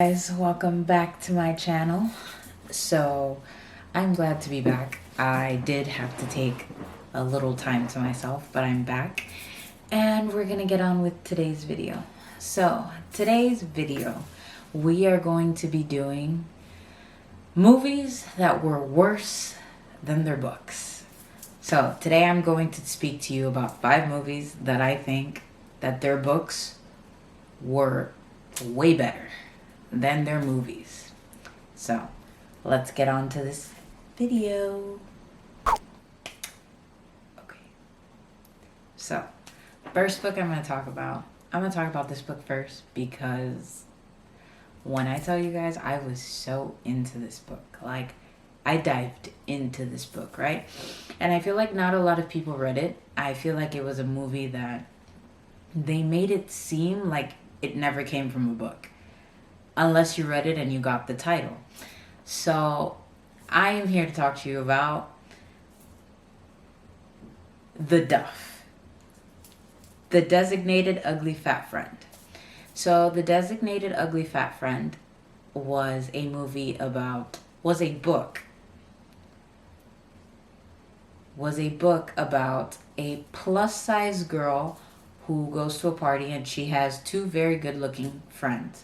Guys, welcome back to my channel. So I'm glad to be back. I did have to take a little time to myself, but I'm back and we're gonna get on with today's video. So today's video, we are going to be doing movies that were worse than their books. So today I'm going to speak to you about 5 movies that I think that their books were way better than their movies. So let's get on to this video. Okay. So first book I'm going to talk about this book first because when I tell you guys, I was so into this book. Like, I dived into this book, right? And I feel like not a lot of people read it. I feel like it was a movie that they made it seem like it never came from a book, unless you read it and you got the title. So I am here to talk to you about The Duff, The Designated Ugly Fat Friend. So The Designated Ugly Fat Friend was a book about a plus size girl who goes to a party and she has 2 very good looking friends.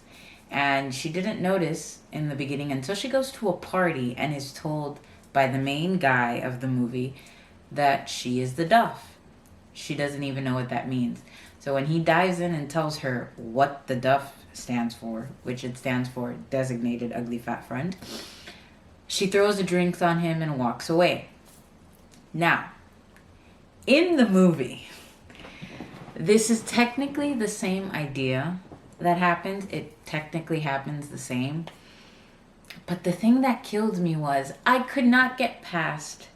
And she didn't notice in the beginning until she goes to a party and is told by the main guy of the movie that she is the Duff. She doesn't even know what that means. So when he dives in and tells her what the Duff stands for, which it stands for Designated Ugly Fat Friend, she throws the drinks on him and walks away. Now, in the movie, this is technically the same idea that happened. It technically happens the same. But the thing that killed me was I could not get past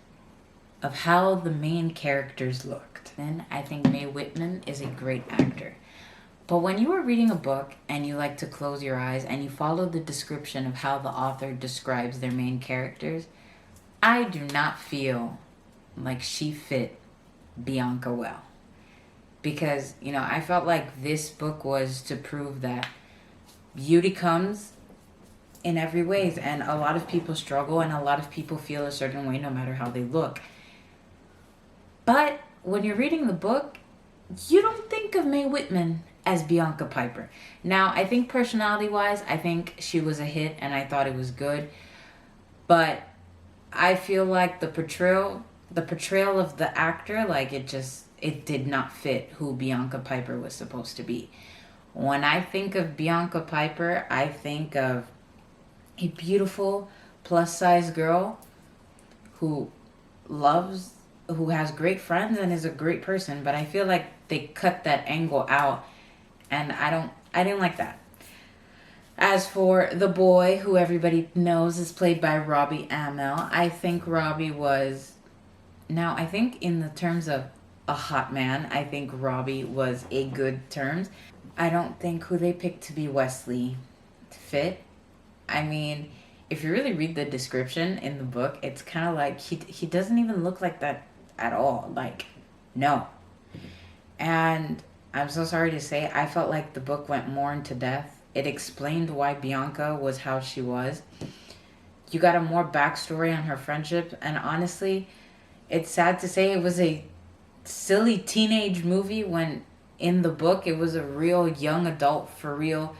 of how the main characters looked. And I think Mae Whitman is a great actor. But when you are reading a book and you like to close your eyes and you follow the description of how the author describes their main characters, I do not feel like she fit Bianca well. Because, I felt like this book was to prove that beauty comes in every ways. And a lot of people struggle and a lot of people feel a certain way no matter how they look. But when you're reading the book, you don't think of Mae Whitman as Bianca Piper. Now, I think personality-wise, I think she was a hit and I thought it was good. But I feel like the portrayal of the actor, like it did not fit who Bianca Piper was supposed to be. When I think of Bianca Piper, I think of a beautiful plus-size girl who has great friends and is a great person, but I feel like they cut that angle out and I didn't like that. As for the boy, who everybody knows is played by Robbie Amell, I think Robbie was, now I think in the terms of a hot man, I think Robbie was a good terms. I don't think who they picked to be Wesley fit. I mean, if you really read the description in the book, it's kind of like he doesn't even look like that at all. Like, no. And I'm so sorry to say, I felt like the book went more into depth. It explained why Bianca was how she was. You got a more backstory on her friendship, and honestly, it's sad to say it was a silly teenage movie when in the book it was a real young adult for real,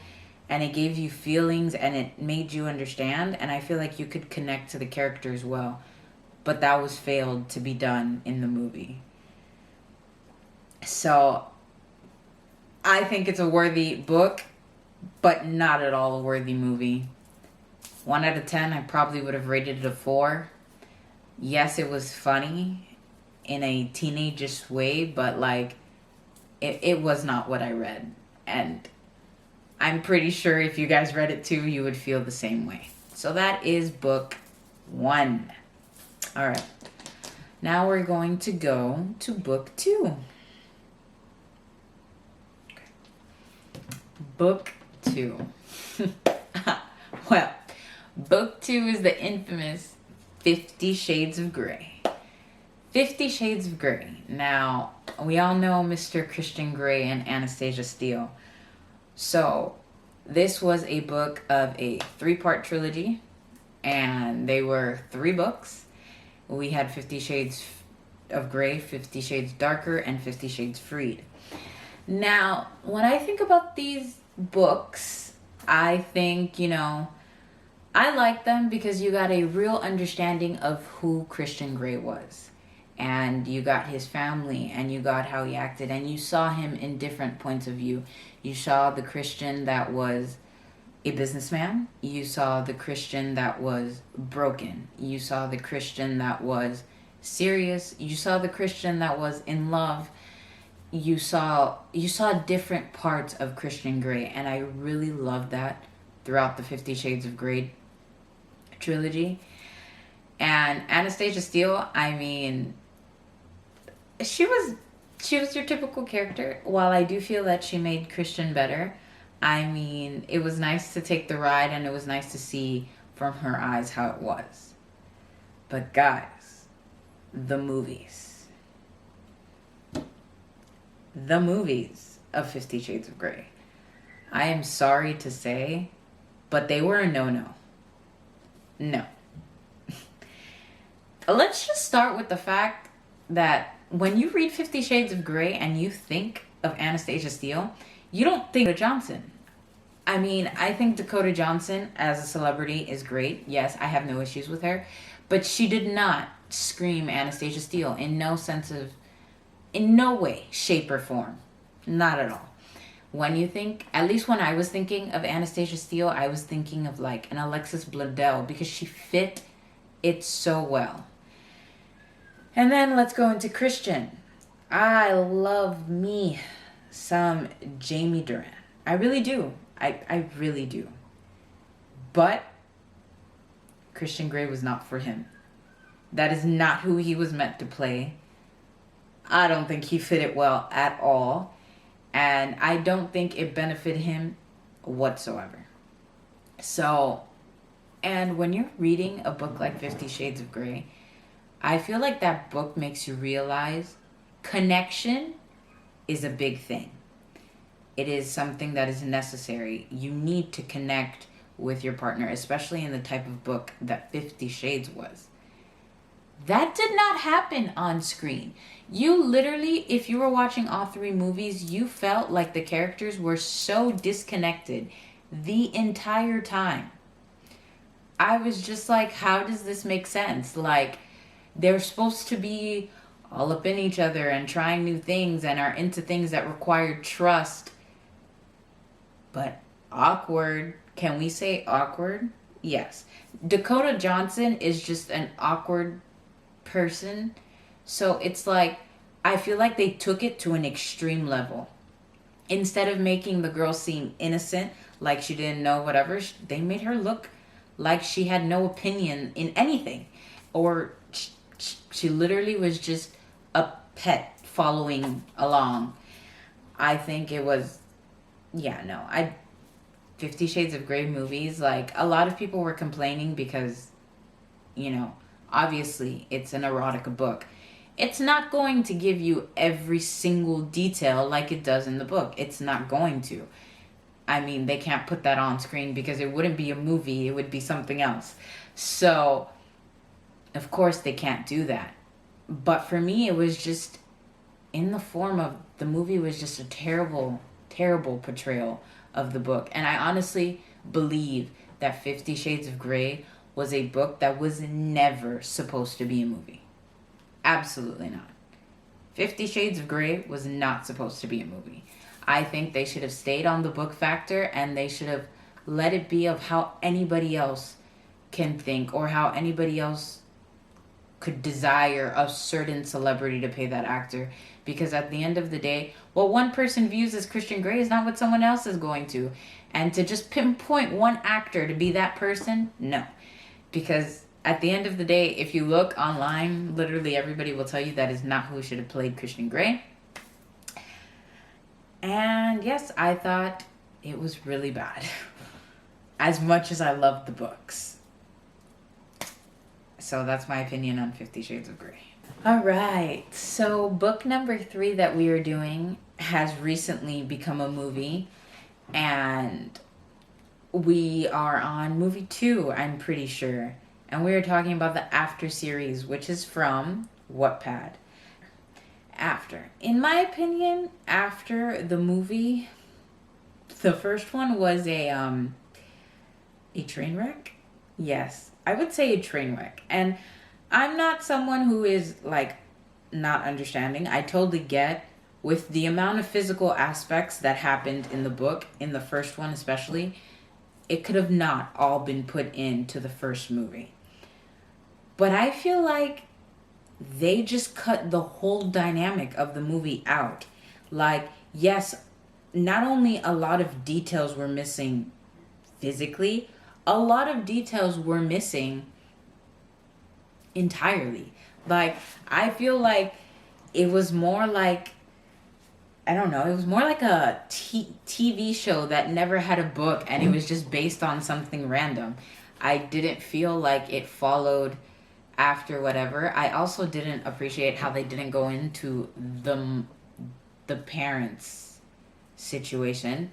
and it gave you feelings and it made you understand, and I feel like you could connect to the characters well, but that was failed to be done in the movie. So I think it's a worthy book, but not at all a worthy movie. 1 out of 10, I probably would have rated it a 4. Yes, it was funny in a teenage-ish way, but like it was not what I read. And I'm pretty sure if you guys read it too, you would feel the same way. So that is book 1. All right. Now we're going to go to book 2. Okay. Book 2. Well, book 2 is the infamous 50 Shades of Grey. 50 Shades of Grey. Now, we all know Mr. Christian Grey and Anastasia Steele. So This was a book of a 3-part trilogy, and they were 3 books. We had 50 Shades of Grey, 50 Shades Darker, and 50 Shades Freed. Now, when I think about these books, I think, I like them because you got a real understanding of who Christian Grey was. And you got his family, and you got how he acted, and you saw him in different points of view. You saw the Christian that was a businessman. You saw the Christian that was broken. You saw the Christian that was serious. You saw the Christian that was in love. You saw different parts of Christian Grey, and I really loved that throughout the 50 Shades of Grey trilogy. And Anastasia Steele, I mean, she was your typical character. While I do feel that she made Christian better, I mean, it was nice to take the ride, and it was nice to see from her eyes how it was. But guys, the movies of 50 Shades of Grey, I am sorry to say, but they were a no-no. No. Let's just start with the fact that when you read 50 Shades of Grey and you think of Anastasia Steele, you don't think of Johnson. I mean, I think Dakota Johnson as a celebrity is great. Yes, I have no issues with her. But she did not scream Anastasia Steele in no way, shape, or form. Not at all. When you think, at least when I was thinking of Anastasia Steele, I was thinking of like an Alexis Bledel because she fit it so well. And then let's go into Christian. I love me some Jamie Duran. I really do. I really do. But Christian Grey was not for him. That is not who he was meant to play. I don't think he fit it well at all. And I don't think it benefited him whatsoever. So, and when you're reading a book like 50 Shades of Grey, I feel like that book makes you realize connection is a big thing. It is something that is necessary. You need to connect with your partner, especially in the type of book that 50 Shades was. That did not happen on screen. You literally, if you were watching all 3 movies, you felt like the characters were so disconnected the entire time. I was just like, how does this make sense? Like, they're supposed to be all up in each other and trying new things and are into things that require trust. But awkward. Can we say awkward? Yes. Dakota Johnson is just an awkward person. So it's like, I feel like they took it to an extreme level. Instead of making the girl seem innocent, like she didn't know whatever, they made her look like she had no opinion in anything. Or she literally was just a pet following along. I think it was, 50 Shades of Grey movies, like, a lot of people were complaining because, obviously it's an erotica book. It's not going to give you every single detail like it does in the book. It's not going to. I mean, they can't put that on screen because it wouldn't be a movie. It would be something else. So, of course, they can't do that. But for me, it was just in the form of the movie was just a terrible, terrible portrayal of the book. And I honestly believe that 50 Shades of Grey was a book that was never supposed to be a movie. Absolutely not. 50 Shades of Grey was not supposed to be a movie. I think they should have stayed on the book factor, and they should have let it be of how anybody else can think or how anybody else could desire a certain celebrity to pay that actor. Because at the end of the day, what one person views as Christian Grey is not what someone else is going to. And to just pinpoint one actor to be that person, no. Because at the end of the day, if you look online, literally everybody will tell you that is not who should have played Christian Grey. And yes, I thought it was really bad. As much as I loved the books. So that's my opinion on 50 Shades of Grey. All right. So book number 3 that we are doing has recently become a movie. And We are on movie 2, I'm pretty sure. And we are talking about the After series, which is from Wattpad. After. In my opinion, After the movie, the first one was a train wreck? Yes, I would say a train wreck. And I'm not someone who is like not understanding. I totally get with the amount of physical aspects that happened in the book, in the first one especially, it could have not all been put into the first movie. But I feel like they just cut the whole dynamic of the movie out. Like, yes, not only a lot of details were missing physically, a lot of details were missing entirely. Like, I feel like it was more like, I don't know, it was more like a TV show that never had a book and it was just based on something random. I didn't feel like it followed after whatever. I also didn't appreciate how they didn't go into the parents situation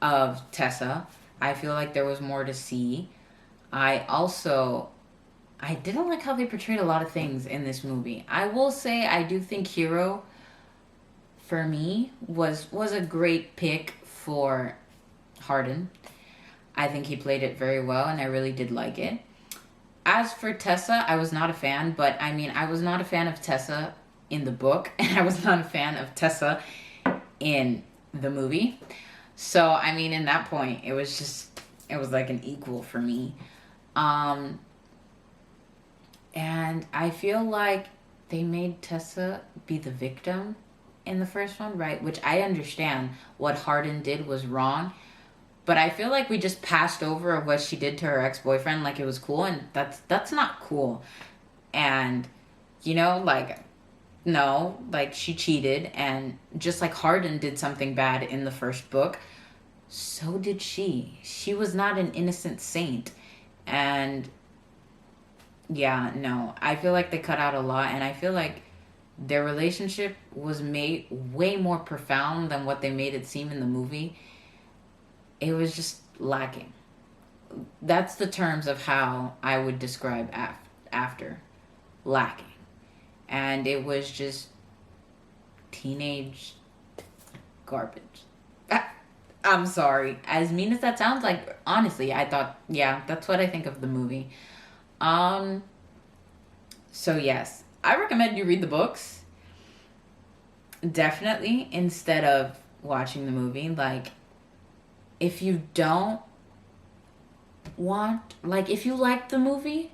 of Tessa. I feel like there was more to see. I didn't like how they portrayed a lot of things in this movie. I will say I do think Hero for me was a great pick for Hardin. I think he played it very well and I really did like it. As for Tessa, I was not a fan, but I mean, I was not a fan of Tessa in the book and I was not a fan of Tessa in the movie. So, I mean, in that point, it was like an equal for me. And I feel like they made Tessa be the victim in the first one, right? Which I understand what Hardin did was wrong. But I feel like we just passed over what she did to her ex-boyfriend like it was cool. And that's not cool. And, you know, like, no, like she cheated. And just like Hardin did something bad in the first book, so did she. She was not an innocent saint. And yeah, no, I feel like they cut out a lot. And I feel like their relationship was made way more profound than what they made it seem in the movie. It was just lacking. That's the terms of how I would describe After. Lacking. And it was just teenage garbage. I'm sorry. As mean as that sounds, like, honestly, I thought, yeah, that's what I think of the movie. So yes, I recommend you read the books. Definitely, instead of watching the movie. Like, if you don't want, like, if you like the movie,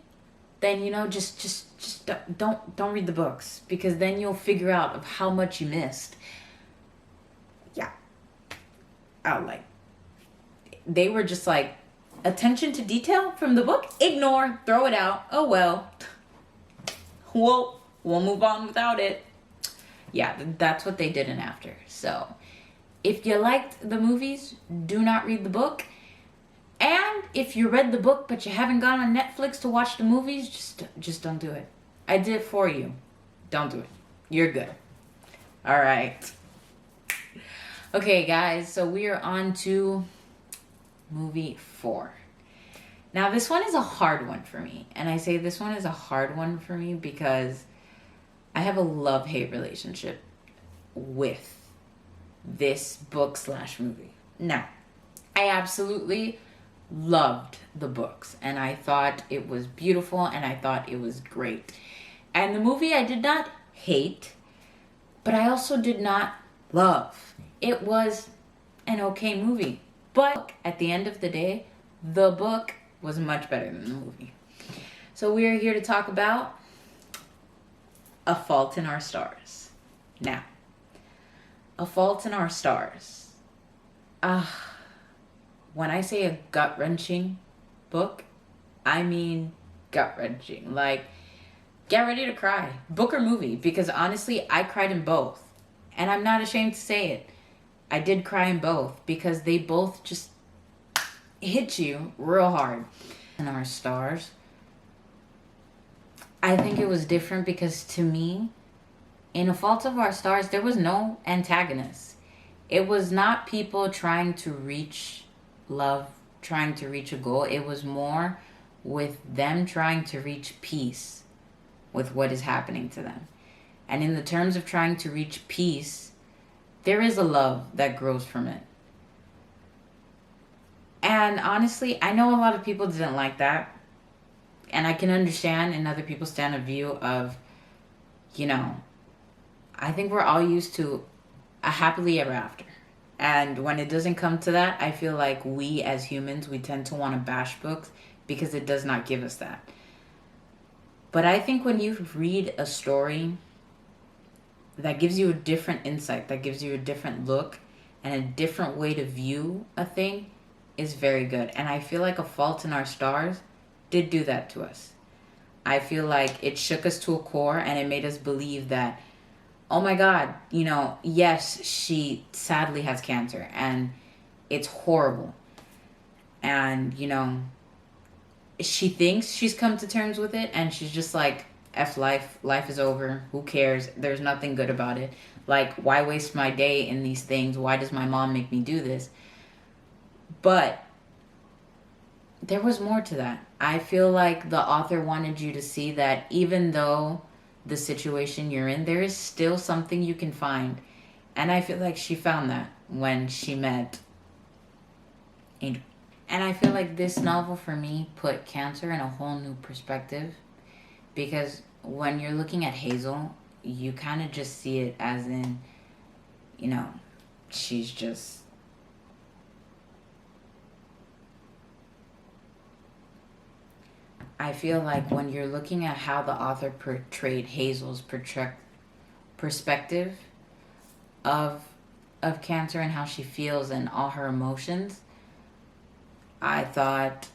then, you know, just don't read the books, because then you'll figure out of how much you missed. Yeah. Like, they were just like, attention to detail from the book, ignore, throw it out. Oh well. We'll move on without it. Yeah, that's what they did in After. So, if you liked the movies, do not read the book. And if you read the book but you haven't gone on Netflix to watch the movies, just don't do it. I did it for you. Don't do it. You're good. All right. Okay, guys, so we are on to movie 4. Now, this one is a hard one for me. And I say this one is a hard one for me because I have a love-hate relationship with this book/movie. Now, I absolutely loved the books. And I thought it was beautiful and I thought it was great. And the movie I did not hate, but I also did not love. It was an okay movie. But at the end of the day, the book was much better than the movie. So we are here to talk about A Fault in Our Stars. Now, A Fault in Our Stars. When I say a gut-wrenching book, I mean gut-wrenching. Like, get ready to cry. Book or movie, because honestly, I cried in both. And I'm not ashamed to say it. I did cry in both because they both just hit you real hard. In Our Stars, I think it was different because to me, in A Fault of Our Stars, there was no antagonist. It was not people trying to reach love trying to reach a goal. It was more with them trying to reach peace with what is happening to them. And in the terms of trying to reach peace, there is a love that grows from it. And honestly, I know a lot of people didn't like that. And I can understand in other people's stand of view of, you know, I think we're all used to a happily ever after. And when it doesn't come to that, I feel like we as humans, we tend to want to bash books because it does not give us that. But I think when you read a story that gives you a different insight, that gives you a different look and a different way to view a thing, is very good. And I feel like A Fault in Our Stars did do that to us. I feel like it shook us to a core and it made us believe that, oh my God, you know, yes, she sadly has cancer and it's horrible. And, you know, she thinks she's come to terms with it and she's just like, F life, life is over, who cares, there's nothing good about it. Like, why waste my day in these things? Why does my mom make me do this? But there was more to that. I feel like the author wanted you to see that even though the situation you're in, there is still something you can find. And I feel like she found that when she met Angel. And I feel like this novel for me put cancer in a whole new perspective, because when you're looking at Hazel, you kind of just see it as in, you know, she's just, I feel like when you're looking at how the author portrayed Hazel's perspective of cancer and how she feels and all her emotions, I thought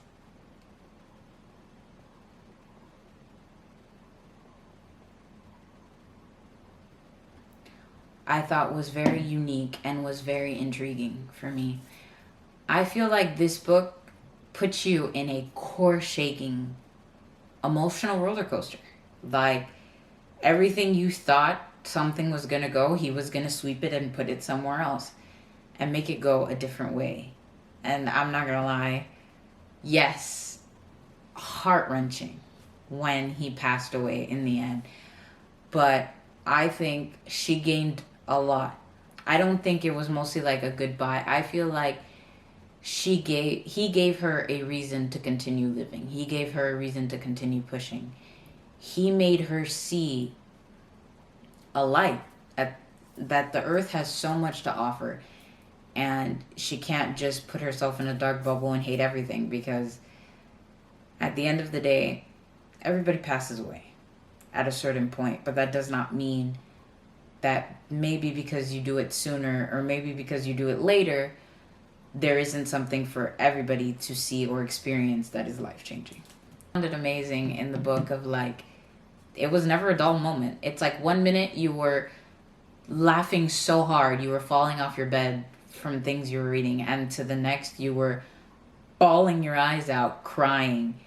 was very unique and was very intriguing for me. I feel like this book puts you in a core shaking emotional roller coaster. Like, everything you thought something was gonna go, he was gonna sweep it and put it somewhere else and make it go a different way. And I'm not gonna lie, yes, heart-wrenching when he passed away in the end. But I think she gained a lot. I don't think it was mostly like a goodbye. I feel like he gave her a reason to continue living. He gave her a reason to continue pushing. He made her see a light that the earth has so much to offer, and she can't just put herself in a dark bubble and hate everything, because at the end of the day, everybody passes away at a certain point. But that does not mean that maybe because you do it sooner or maybe because you do it later, there isn't something for everybody to see or experience that is life-changing. I found it amazing in the book of like, it was never a dull moment. It's like 1 minute you were laughing so hard, you were falling off your bed from things you were reading, and to the next you were bawling your eyes out, crying,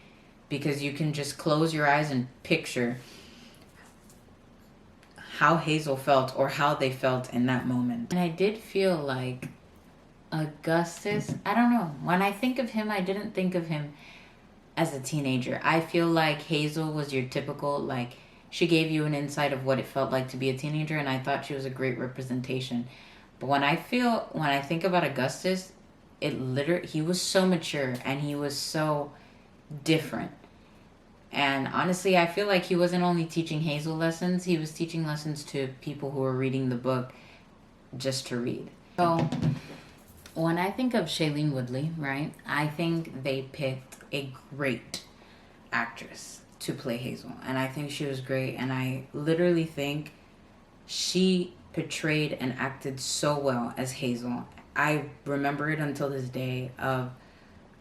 because you can just close your eyes and picture how Hazel felt or how they felt in that moment. And I did feel like Augustus, I don't know. When I think of him, I didn't think of him as a teenager. I feel like Hazel was your typical, like, she gave you an insight of what it felt like to be a teenager, and I thought she was a great representation. But when I think about Augustus, he was so mature and he was so different. And honestly, I feel like he wasn't only teaching Hazel lessons, he was teaching lessons to people who were reading the book just to read. So when I think of Shailene Woodley, right, I think they picked a great actress to play Hazel. And I think she was great. And I literally think she portrayed and acted so well as Hazel. I remember it until this day of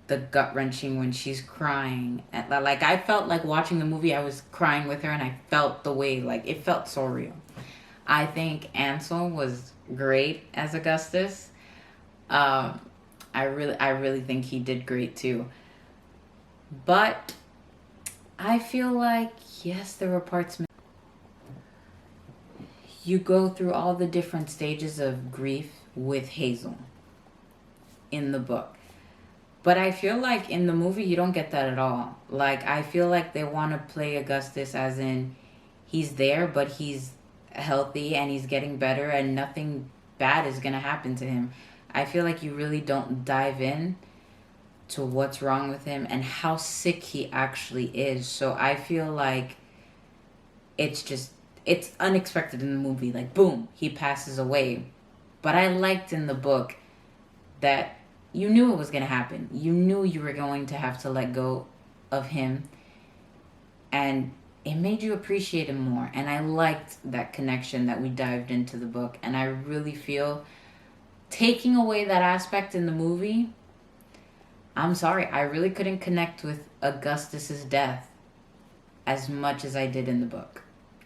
the gut-wrenching when she's crying. Like, I felt like watching the movie, I was crying with her, and I felt the way, like, it felt so real. I think Ansel was great as Augustus. I really think he did great too. But I feel like, yes, there were parts. You go through all the different stages of grief with Hazel in the book. But I feel like in the movie you don't get that at all. Like I feel like they want to play Augustus as in he's there but he's healthy and he's getting better and nothing bad is going to happen to him. I feel like you really don't dive in to what's wrong with him and how sick he actually is. So I feel like it's unexpected in the movie. Like boom, he passes away. But I liked in the book that you knew it was going to happen. You knew you were going to have to let go of him. And it made you appreciate him more. And I liked that connection that we dived into the book. And I really feel taking away that aspect in the movie, I'm sorry, I really couldn't connect with Augustus's death as much as I did in the book.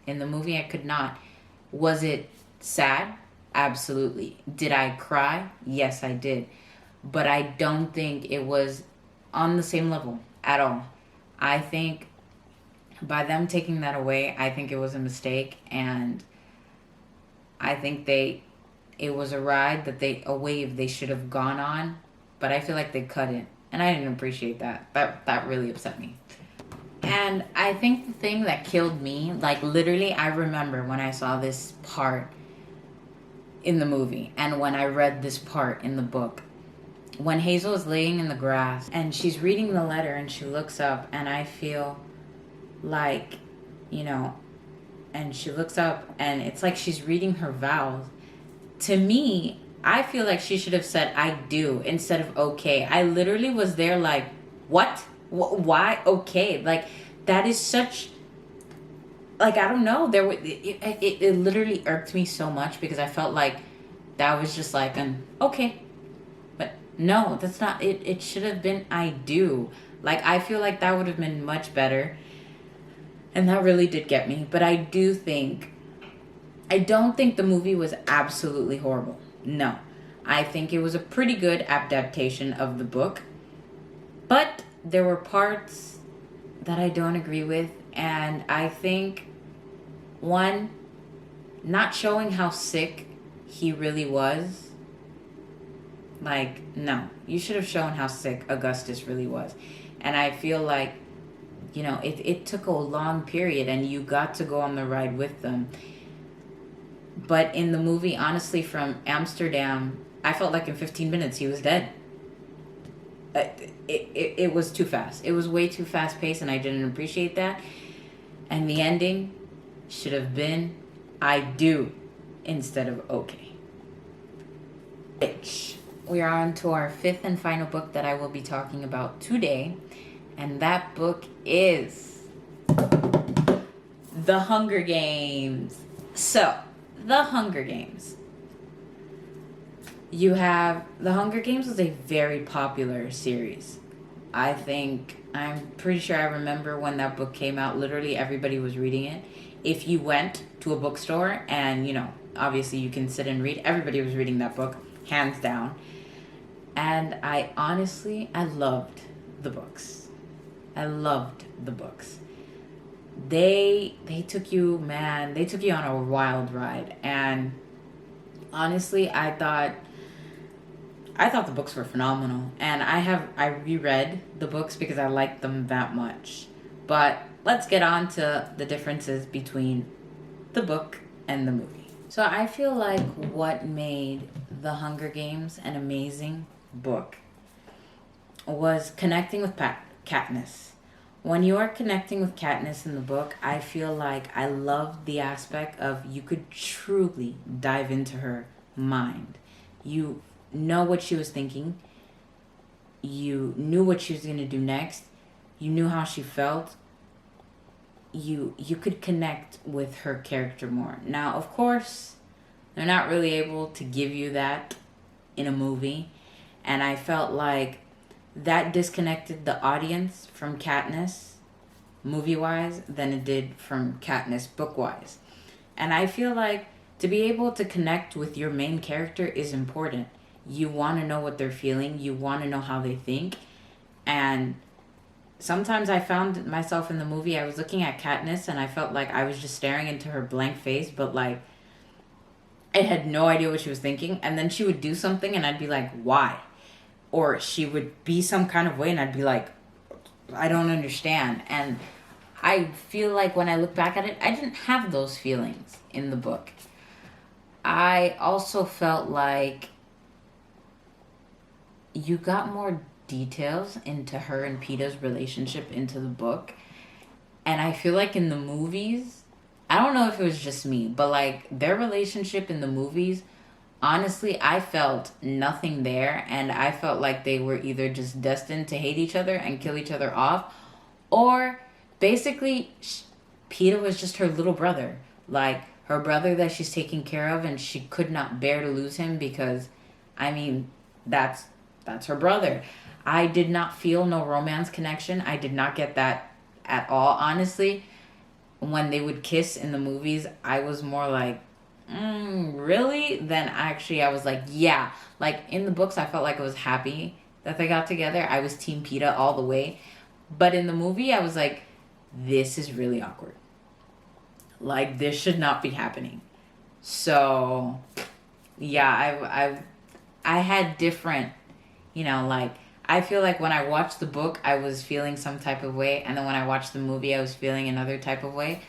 In the movie, I could not. Was it sad? Absolutely. Did I cry? Yes, I did. But I don't think it was on the same level at all. I think by them taking that away, I think it was a mistake, and I think it was a wave they should have gone on, but I feel like they cut it, and I didn't appreciate that. That really upset me. And I think the thing that killed me, like literally, I remember when I saw this part in the movie and when I read this part in the book. When Hazel is laying in the grass and she's reading the letter and she looks up, and I feel like, you know, and she looks up and it's like she's reading her vows. To me, I feel like she should have said I do instead of okay. I literally was there like, what? Why okay? Like that is such, like, I don't know. It literally irked me so much because I felt like that was just like an okay. But no, that's not it. It should have been I do. Like I feel like that would have been much better. And that really did get me. But I don't think the movie was absolutely horrible. No. I think it was a pretty good adaptation of the book. But there were parts that I don't agree with. And I think, one, not showing how sick he really was. Like, no. You should have shown how sick Augustus really was. And I feel like, you know, it took a long period and you got to go on the ride with them. But in the movie, honestly, from Amsterdam, I felt like in 15 minutes he was dead. It was too fast. It was way too fast paced, and I didn't appreciate that. And the ending should have been I do instead of okay. We are on to our fifth and final book that I will be talking about today. And that book is The Hunger Games. So, The Hunger Games. You have... The Hunger Games was a very popular series. I'm pretty sure I remember when that book came out, literally everybody was reading it. If you went to a bookstore and, you know, obviously you can sit and read, everybody was reading that book, hands down. And I loved the books. I loved the books. They took you on a wild ride. And honestly, I thought the books were phenomenal. And I reread the books because I liked them that much. But let's get on to the differences between the book and the movie. So I feel like what made The Hunger Games an amazing book was connecting with Katniss. When you are connecting with Katniss in the book, I feel like I loved the aspect of you could truly dive into her mind. You know what she was thinking. You knew what she was going to do next. You knew how she felt. You could connect with her character more. Now, of course, they're not really able to give you that in a movie. And I felt like that disconnected the audience from Katniss movie-wise than it did from Katniss book-wise. And I feel like to be able to connect with your main character is important. You want to know what they're feeling. You want to know how they think. And sometimes I found myself in the movie, I was looking at Katniss and I felt like I was just staring into her blank face, but like I had no idea what she was thinking. And then she would do something and I'd be like, why? or she would be some kind of way, and I'd be like, I don't understand. And I feel like when I look back at it, I didn't have those feelings in the book. I also felt like you got more details into her and Peeta's relationship into the book. And I feel like in the movies, I don't know if it was just me, but like their relationship in the movies, honestly, I felt nothing there. And I felt like they were either just destined to hate each other and kill each other off, or basically, Peeta was just her little brother. Like her brother that she's taking care of, and she could not bear to lose him because, I mean, that's her brother. I did not feel no romance connection. I did not get that at all. Honestly, when they would kiss in the movies, I was more like, really? Then actually, I was like, yeah. Like in the books, I felt like I was happy that they got together. I was Team Peeta all the way. But in the movie, I was like, this is really awkward. Like, this should not be happening. So, yeah, I had different, like, I feel like when I watched the book, I was feeling some type of way. And then when I watched the movie, I was feeling another type of way.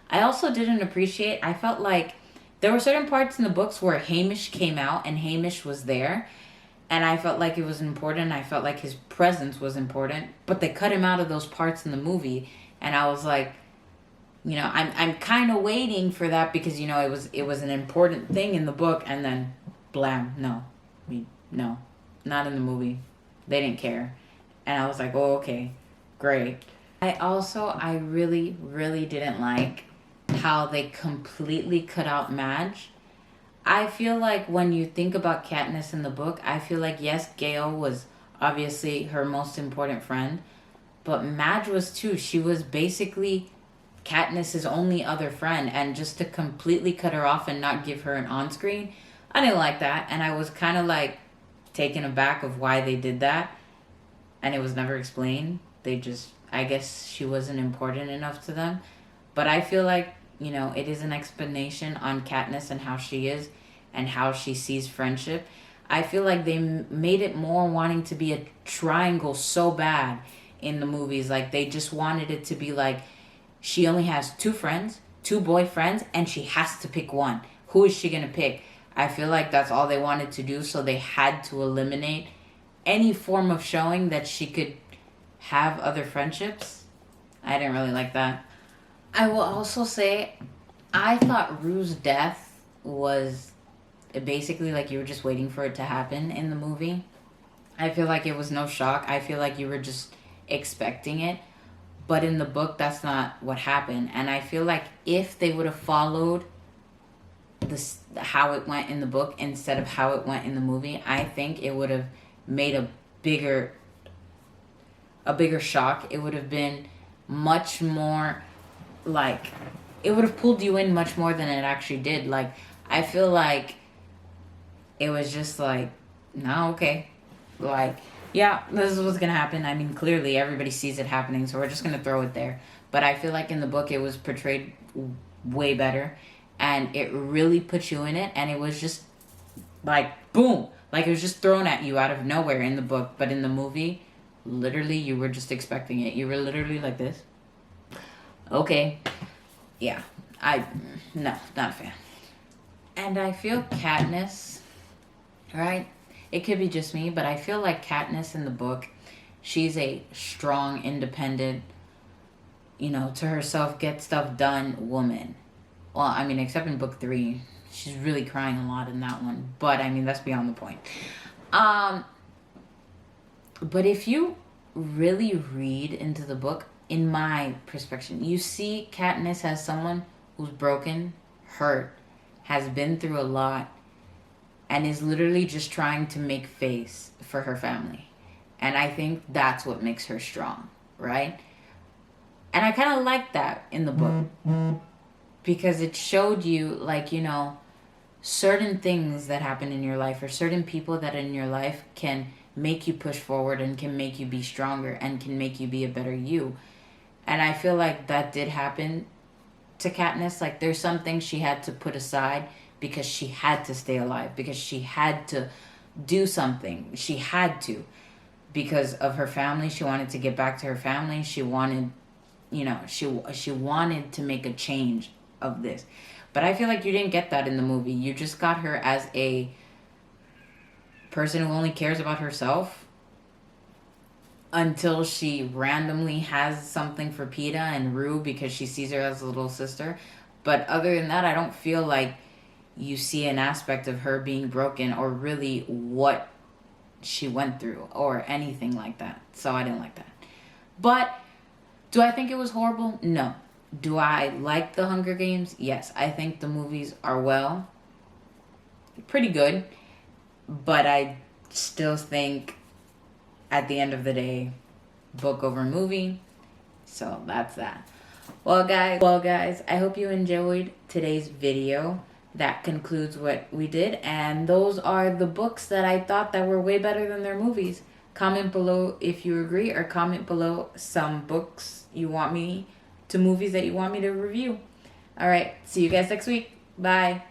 I also didn't appreciate, I felt like there were certain parts in the books where Hamish came out and Hamish was there. And I felt like it was important. I felt like his presence was important. But they cut him out of those parts in the movie. And I was like, I'm kind of waiting for that because, it was an important thing in the book. And then, blam, no, not in the movie. They didn't care. And I was like, oh, okay, great. I really, really didn't like how they completely cut out Madge. I feel like when you think about Katniss in the book, I feel like, yes, Gale was obviously her most important friend, but Madge was too. She was basically Katniss's only other friend, and just to completely cut her off and not give her an on-screen, I didn't like that, and I was kind of like taken aback of why they did that, and it was never explained. I guess she wasn't important enough to them, but I feel like, it is an explanation on Katniss and how she is and how she sees friendship. I feel like they made it more wanting to be a triangle so bad in the movies. Like, they just wanted it to be like, she only has two friends, two boyfriends, and she has to pick one. Who is she going to pick? I feel like that's all they wanted to do, so they had to eliminate any form of showing that she could have other friendships. I didn't really like that. I will also say, I thought Rue's death was basically like you were just waiting for it to happen in the movie. I feel like it was no shock. I feel like you were just expecting it. But in the book, that's not what happened. And I feel like if they would have followed how it went in the book instead of how it went in the movie, I think it would have made a bigger shock. It would have been much more like, it would have pulled you in much more than it actually did. Like, I feel like it was just like, no, okay. Like, yeah, this is what's going to happen. I mean, clearly everybody sees it happening, so we're just going to throw it there. But I feel like in the book it was portrayed way better, and it really put you in it, and it was just like, boom. Like, it was just thrown at you out of nowhere in the book. But in the movie, literally, you were just expecting it. You were literally like this. Okay. Yeah. No, not a fan. And I feel Katniss, right? It could be just me, but I feel like Katniss in the book, she's a strong, independent, to herself, get stuff done woman. Well, I mean, except in book 3, she's really crying a lot in that one. But, I mean, that's beyond the point. But if you really read into the book, in my perspective, you see Katniss as someone who's broken, hurt, has been through a lot, and is literally just trying to make face for her family. And I think that's what makes her strong, right? And I kind of like that in the book. Because it showed you, like, certain things that happen in your life, or certain people that in your life can make you push forward and can make you be stronger and can make you be a better you. And I feel like that did happen to Katniss. Like, there's some things she had to put aside because she had to stay alive, because she had to do something. She had to, because of her family. She wanted to get back to her family. She wanted, she wanted to make a change of this. But I feel like you didn't get that in the movie. You just got her as a person who only cares about herself until she randomly has something for Peeta and Rue because she sees her as a little sister. But other than that, I don't feel like you see an aspect of her being broken or really what she went through or anything like that. So I didn't like that. But do I think it was horrible? No. Do I like the Hunger Games? Yes. I think the movies are pretty good. But I still think at the end of the day, book over movie. So that's that. Well guys, I hope you enjoyed today's video. That concludes what we did, and those are the books that I thought that were way better than their movies. Comment below if you agree, or comment below some books you want me to, movies that you want me to review. All right, see you guys next week. Bye.